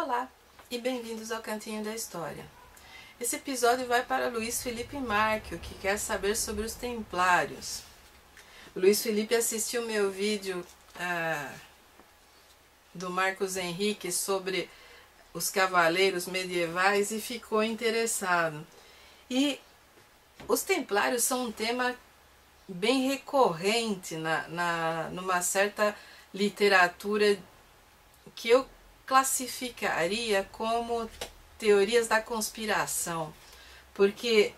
Olá e bem-vindos ao Cantinho da História. Esse episódio vai para Luiz Felipe Marquio, que quer saber sobre os Templários. O Luiz Felipe assistiu meu vídeo do Marcos Henrique sobre os cavaleiros medievais e ficou interessado. E os Templários são um tema bem recorrente numa certa literatura que eu classificaria como teorias da conspiração, porque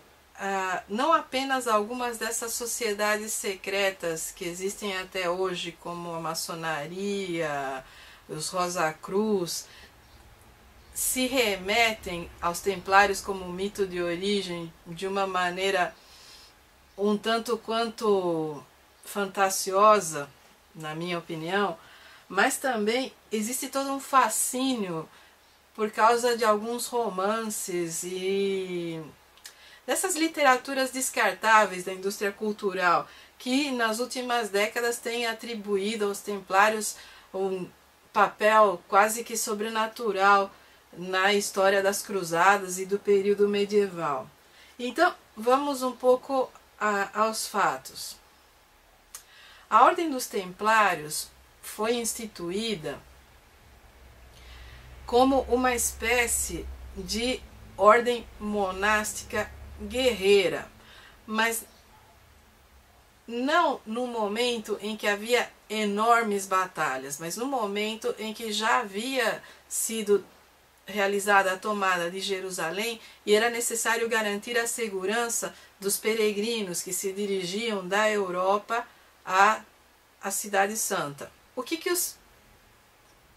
não apenas algumas dessas sociedades secretas que existem até hoje, como a maçonaria, os Rosa Cruz, se remetem aos Templários como mito de origem de uma maneira um tanto quanto fantasiosa, na minha opinião, mas também existe todo um fascínio por causa de alguns romances e dessas literaturas descartáveis da indústria cultural, que nas últimas décadas têm atribuído aos Templários um papel quase que sobrenatural na história das cruzadas e do período medieval. Então, vamos um pouco aos fatos. A Ordem dos Templários foi instituída como uma espécie de ordem monástica guerreira, mas não no momento em que havia enormes batalhas, mas no momento em que já havia sido realizada a tomada de Jerusalém e era necessário garantir a segurança dos peregrinos que se dirigiam da Europa à Cidade Santa. O que os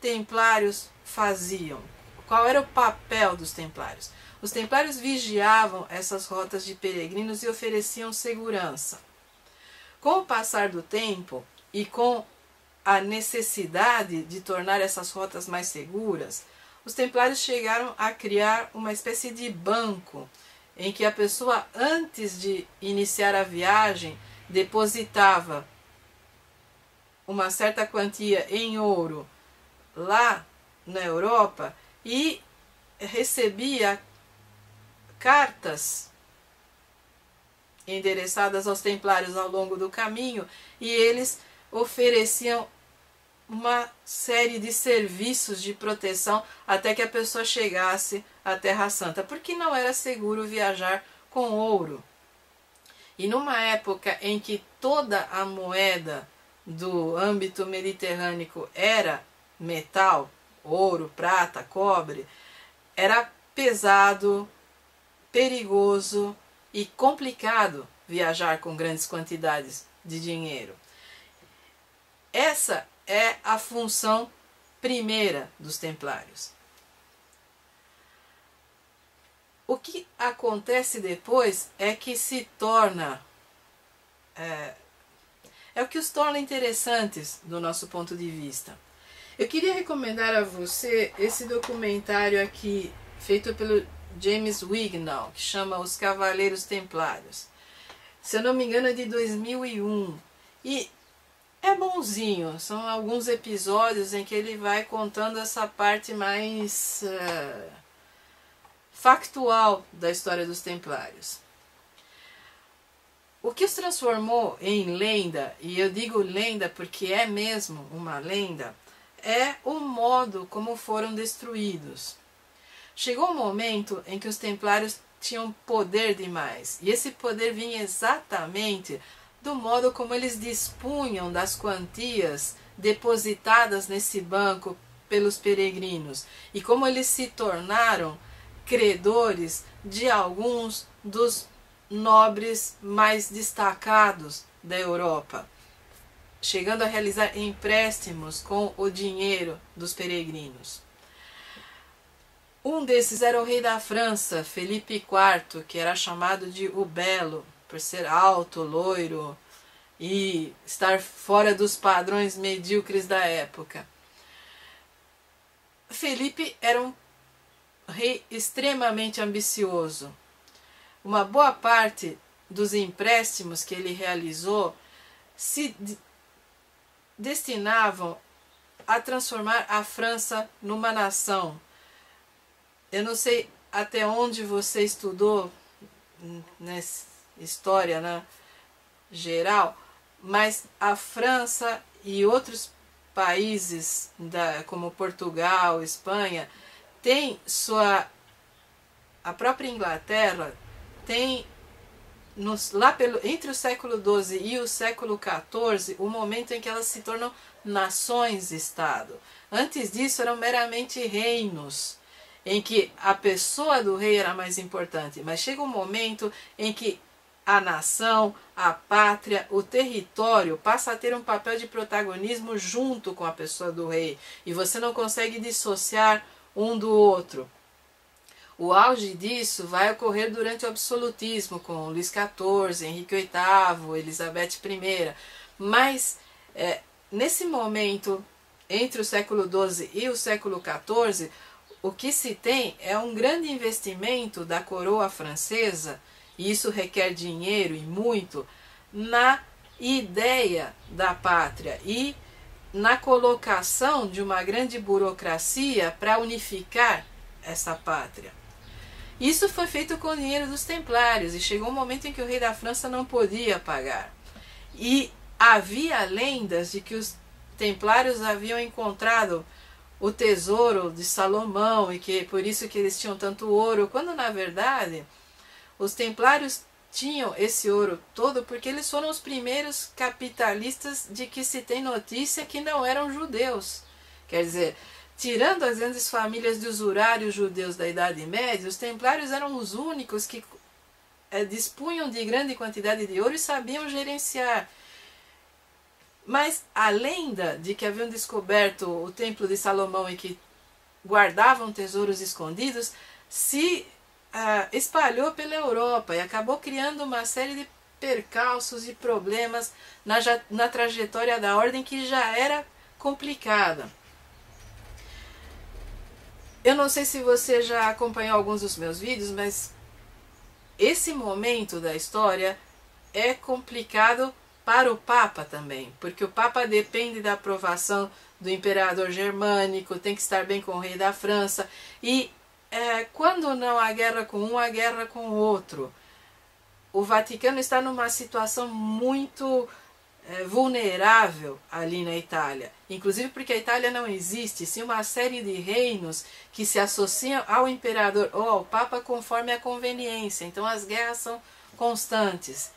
Templários faziam? Qual era o papel dos Templários? Os Templários vigiavam essas rotas de peregrinos e ofereciam segurança. Com o passar do tempo e com a necessidade de tornar essas rotas mais seguras, os Templários chegaram a criar uma espécie de banco em que a pessoa, antes de iniciar a viagem, depositava uma certa quantia em ouro lá na Europa e recebia cartas endereçadas aos Templários ao longo do caminho, e eles ofereciam uma série de serviços de proteção até que a pessoa chegasse à Terra Santa, porque não era seguro viajar com ouro. E numa época em que toda a moeda do âmbito mediterrâneo era metal, ouro, prata, cobre, era pesado, perigoso e complicado viajar com grandes quantidades de dinheiro. Essa é a função primeira dos Templários. O que acontece depois é que se torna é o que os torna interessantes do nosso ponto de vista. Eu queria recomendar a você esse documentário aqui, feito pelo James Wignall, que chama Os Cavaleiros Templários. Se eu não me engano é de 2001. E é bonzinho, são alguns episódios em que ele vai contando essa parte mais factual da história dos Templários. O que os transformou em lenda, e eu digo lenda porque é mesmo uma lenda, é o modo como foram destruídos. Chegou um momento em que os Templários tinham poder demais, e esse poder vinha exatamente do modo como eles dispunham das quantias depositadas nesse banco pelos peregrinos, e como eles se tornaram credores de alguns dos nobres mais destacados da Europa, chegando a realizar empréstimos com o dinheiro dos peregrinos. Um desses era o rei da França, Felipe IV, que era chamado de o Belo, por ser alto, loiro e estar fora dos padrões medíocres da época. Felipe era um rei extremamente ambicioso. Uma boa parte dos empréstimos que ele realizou se destinavam a transformar a França numa nação Eu não sei até onde você estudou nessa história, né, geral, mas a França e outros países como Portugal, Espanha, tem a própria Inglaterra tem entre o século XII e o século XIV o momento em que elas se tornam nações-estado. Antes disso eram meramente reinos, em que a pessoa do rei era mais importante, mas chega um momento em que a nação, a pátria, o território passa a ter um papel de protagonismo junto com a pessoa do rei, e você não consegue dissociar um do outro. O auge disso vai ocorrer durante o absolutismo, com Luís XIV, Henrique VIII, Elizabeth I, mas nesse momento, entre o século XII e o século XIV, o que se tem é um grande investimento da coroa francesa, e isso requer dinheiro e muito, na ideia da pátria e na colocação de uma grande burocracia para unificar essa pátria. Isso foi feito com o dinheiro dos templários, e chegou um momento em que o rei da França não podia pagar. E havia lendas de que os templários haviam encontrado o tesouro de Salomão e que por isso que eles tinham tanto ouro, quando na verdade os templários tinham esse ouro todo porque eles foram os primeiros capitalistas de que se tem notícia que não eram judeus. Quer dizer, tirando as grandes famílias de usurários judeus da Idade Média, os templários eram os únicos que dispunham de grande quantidade de ouro e sabiam gerenciar. Mas a lenda de que haviam descoberto o Templo de Salomão e que guardavam tesouros escondidos se espalhou pela Europa e acabou criando uma série de percalços e problemas na trajetória da ordem, que já era complicada. Eu não sei se você já acompanhou alguns dos meus vídeos, mas esse momento da história é complicado para o Papa também, porque o Papa depende da aprovação do imperador germânico, tem que estar bem com o rei da França, e quando não há guerra com um, há guerra com o outro. O Vaticano está numa situação muito vulnerável ali na Itália, inclusive porque a Itália não existe, sim uma série de reinos que se associam ao imperador ou ao Papa conforme a conveniência, então as guerras são constantes.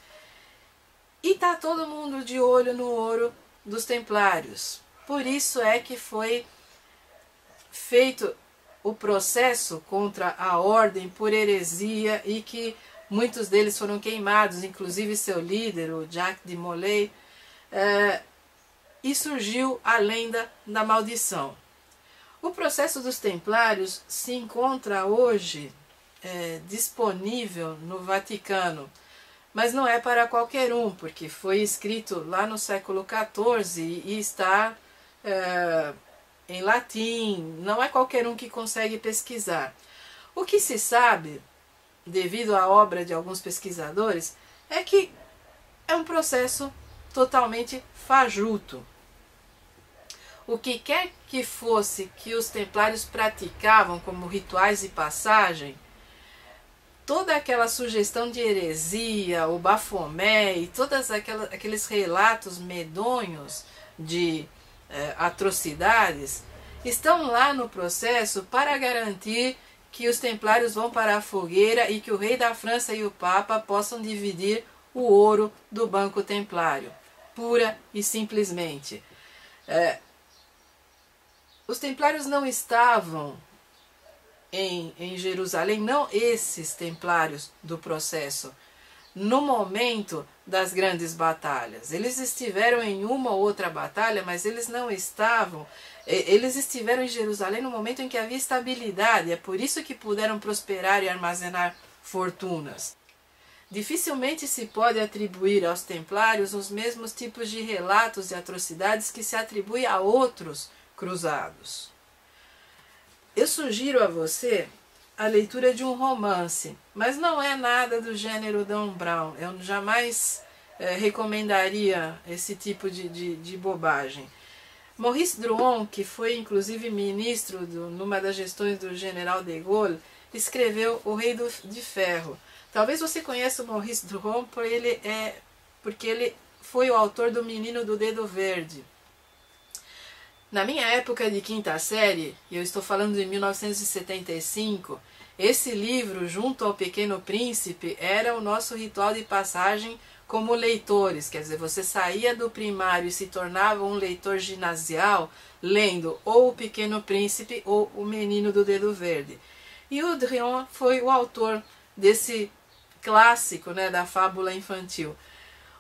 E está todo mundo de olho no ouro dos templários. Por isso é que foi feito o processo contra a ordem por heresia e que muitos deles foram queimados, inclusive seu líder, o Jacques de Molay, e surgiu a lenda da maldição. O processo dos templários se encontra hoje disponível no Vaticano, mas não é para qualquer um, porque foi escrito lá no século XIV e está em latim, não é qualquer um que consegue pesquisar. O que se sabe, devido à obra de alguns pesquisadores, é que é um processo totalmente fajuto. O que quer que fosse que os templários praticavam como rituais de passagem, toda aquela sugestão de heresia, o Bafomé e todos aqueles relatos medonhos de atrocidades estão lá no processo para garantir que os templários vão para a fogueira e que o rei da França e o Papa possam dividir o ouro do Banco Templário, pura e simplesmente. Os templários não estavam em Jerusalém, não esses templários do processo, no momento das grandes batalhas. Eles estiveram em uma ou outra batalha, mas eles não estavam, eles estiveram em Jerusalém no momento em que havia estabilidade, é por isso que puderam prosperar e armazenar fortunas. Dificilmente se pode atribuir aos templários os mesmos tipos de relatos e atrocidades que se atribui a outros cruzados. Eu sugiro a você a leitura de um romance, mas não é nada do gênero Dan Brown. Eu jamais recomendaria esse tipo de bobagem. Maurice Drouin, que foi inclusive ministro numa das gestões do general de Gaulle, escreveu O Rei de Ferro. Talvez você conheça o Maurice Drouin porque ele foi o autor do Menino do Dedo Verde. Na minha época de quinta série, e eu estou falando de 1975, esse livro, junto ao Pequeno Príncipe, era o nosso ritual de passagem como leitores. Quer dizer, você saía do primário e se tornava um leitor ginasial, lendo ou o Pequeno Príncipe ou o Menino do Dedo Verde. E o Drouin foi o autor desse clássico, né, da fábula infantil.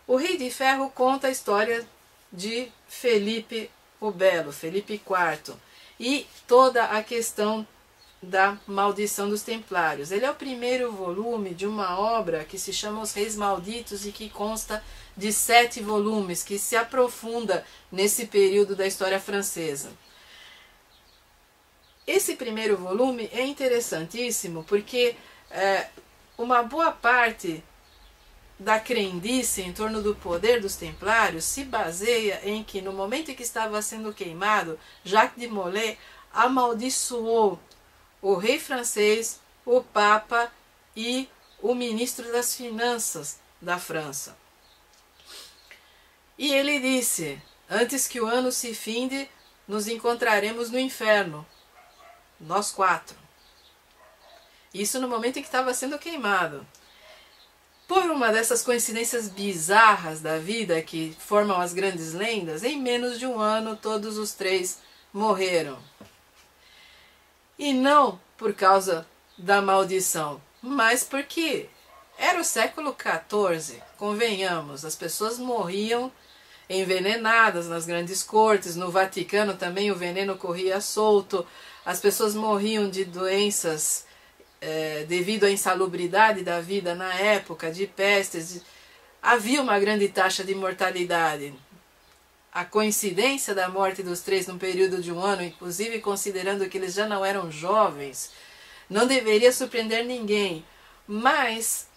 O Rei de Ferro conta a história de Felipe o Belo, Felipe IV, e toda a questão da maldição dos templários. Ele é o primeiro volume de uma obra que se chama Os Reis Malditos e que consta de 7 volumes, que se aprofunda nesse período da história francesa. Esse primeiro volume é interessantíssimo porque uma boa parte da crendice em torno do poder dos templários se baseia em que, no momento em que estava sendo queimado, Jacques de Molay amaldiçoou o rei francês, o Papa e o ministro das Finanças da França. E ele disse: antes que o ano se finde, nos encontraremos no inferno, nós 4. Isso no momento em que estava sendo queimado. Por uma dessas coincidências bizarras da vida que formam as grandes lendas, em menos de um ano todos os 3 morreram. E não por causa da maldição, mas porque era o século XIV, convenhamos, as pessoas morriam envenenadas nas grandes cortes, no Vaticano também o veneno corria solto, as pessoas morriam de doenças devido à insalubridade da vida na época, de pestes, havia uma grande taxa de mortalidade. A coincidência da morte dos 3 num período de um ano, inclusive considerando que eles já não eram jovens, não deveria surpreender ninguém. Mas,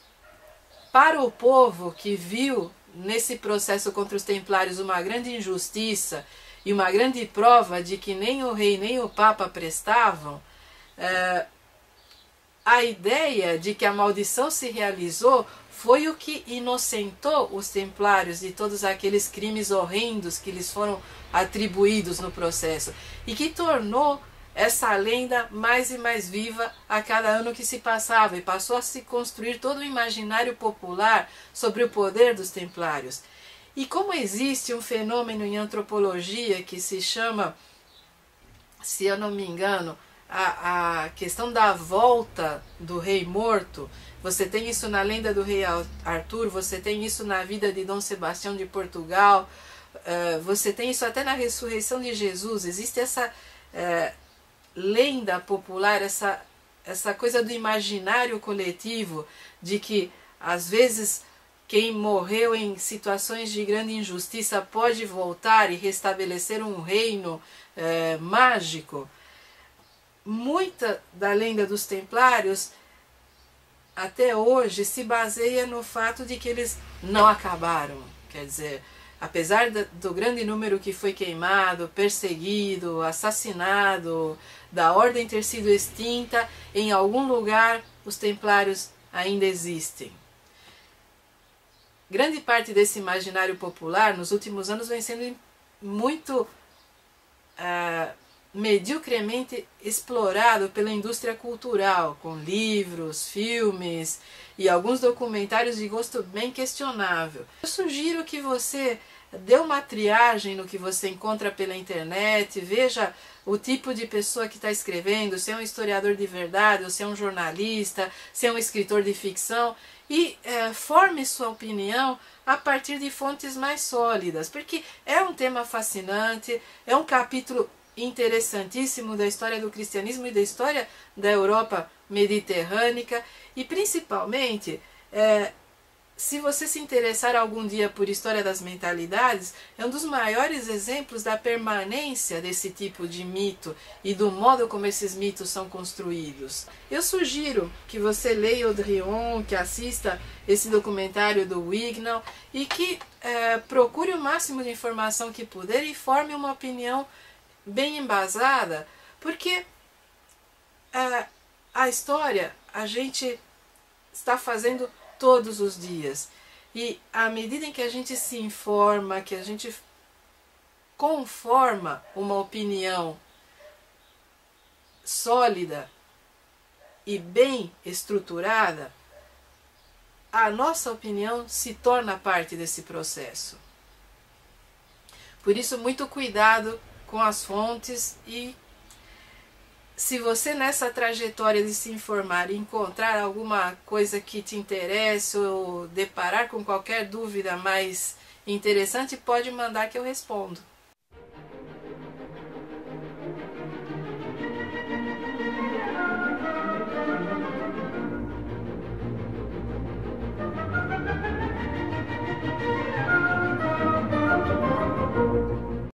para o povo que viu nesse processo contra os templários uma grande injustiça e uma grande prova de que nem o rei nem o papa prestavam, a ideia de que a maldição se realizou foi o que inocentou os templários de todos aqueles crimes horrendos que lhes foram atribuídos no processo e que tornou essa lenda mais e mais viva a cada ano que se passava e passou a se construir todo o imaginário popular sobre o poder dos templários. E como existe um fenômeno em antropologia que se chama, se eu não me engano, a questão da volta do rei morto, você tem isso na lenda do rei Arthur, você tem isso na vida de Dom Sebastião de Portugal, você tem isso até na ressurreição de Jesus. Existe essa lenda popular, essa coisa do imaginário coletivo, de que às vezes quem morreu em situações de grande injustiça pode voltar e restabelecer um reino mágico. Muita da lenda dos templários até hoje se baseia no fato de que eles não acabaram. Quer dizer, apesar do grande número que foi queimado, perseguido, assassinado, da ordem ter sido extinta, em algum lugar os templários ainda existem. Grande parte desse imaginário popular nos últimos anos vem sendo muito mediocremente explorado pela indústria cultural, com livros, filmes e alguns documentários de gosto bem questionável. Eu sugiro que você dê uma triagem no que você encontra pela internet, veja o tipo de pessoa que está escrevendo, se é um historiador de verdade, ou se é um jornalista, se é um escritor de ficção, e forme sua opinião a partir de fontes mais sólidas, porque é um tema fascinante, é um capítulo interessantíssimo da história do cristianismo e da história da Europa mediterrânea, e principalmente se você se interessar algum dia por história das mentalidades, é um dos maiores exemplos da permanência desse tipo de mito e do modo como esses mitos são construídos. Eu sugiro que você leia o Drion, que assista esse documentário do Wignall e que procure o máximo de informação que puder e forme uma opinião bem embasada, porque a história a gente está fazendo todos os dias. E à medida em que a gente se informa, que a gente conforma uma opinião sólida e bem estruturada, a nossa opinião se torna parte desse processo. Por isso, muito cuidado com as fontes e se você nessa trajetória de se informar encontrar alguma coisa que te interesse ou deparar com qualquer dúvida mais interessante, pode mandar que eu respondo.